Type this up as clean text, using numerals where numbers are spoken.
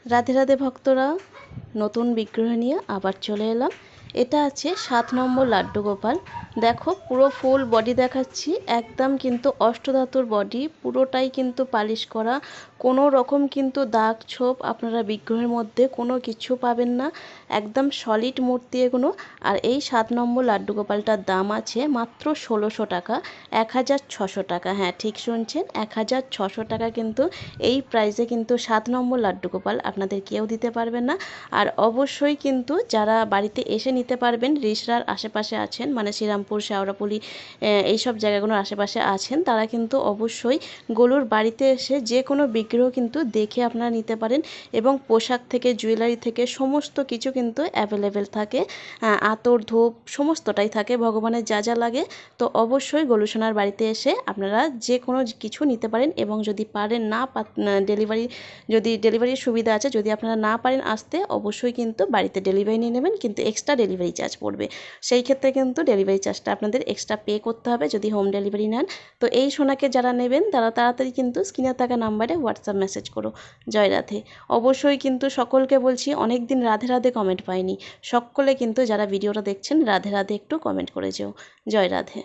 রাধে রাধে ভক্তরা, নতুন বিগ্রহ নিয়ে আবার চলে এলাম। এটা আছে 7 নম্বর লাড্ডু গোপাল। দেখো পুরো ফুল বডি দেখাচ্ছি, একদম কিন্তু অষ্টধাতুর বডি, পুরোটাই কিন্তু পালিশ করা, কোনো রকম কিন্তু দাগ ছোপ আপনারা বিগ্রহের মধ্যে কোনো কিছু পাবেন না, একদম সলিড মূর্তি এগুলো। আর এই 7 নম্বর লাড্ডু গোপালটার দাম আছে মাত্র 1600 টাকা, 1600 টাকা। হ্যাঁ ঠিক শুনছেন, 1600 টাকা কিন্তু এই প্রাইসে কিন্তু 7 নম্বর লাড্ডু গোপাল আপনাদের কেউ দিতে পারবেন না। আর অবশ্যই কিন্তু যারা বাড়িতে এসে নিতে পারবেন, রিষড়ার আশেপাশে আছেন, মানে শ্রীরামপুর, শেওড়াফুলি এইসব জায়গাগুলোর আশেপাশে আছেন, তারা কিন্তু অবশ্যই গোলুর বাড়িতে এসে যে কোনো বিগ্রহ কিন্তু দেখে আপনারা নিতে পারেন। এবং পোশাক থেকে জুয়েলারি থেকে সমস্ত কিছু কিন্তু অ্যাভেলেবেল থাকে, আতর ধূপ সমস্তটাই থাকে, ভগবানের যা যা লাগে। তো অবশ্যই গোলুসোনার বাড়িতে এসে আপনারা যে কোনো কিছু নিতে পারেন। এবং যদি পারেন না ডেলিভারির সুবিধা আছে, যদি আপনারা না পারেন আসতে, অবশ্যই কিন্তু বাড়িতে ডেলিভারি নিয়ে নেবেন, কিন্তু এক্সট্রা ডেলিভারি চার্জ পড়বে। সেই ক্ষেত্রে কিন্তু ডেলিভারি চার্জটা আপনাদের এক্সট্রা পে করতে হবে যদি হোম ডেলিভারি নেন। তো এই সোনাকে যারা নেবেন তারা তাড়াতাড়ি কিন্তু স্ক্রিনে থাকা নাম্বারে হোয়াটসঅ্যাপ মেসেজ করো। জয় রাধে। অবশ্যই কিন্তু সকলকে বলছি, অনেক দিন রাধে রাধে কমেন্ট পাইনি, সকলে কিন্তু যারা ভিডিওটা দেখছেন রাধে রাধে একটু কমেন্ট করে যেও। জয় রাধে।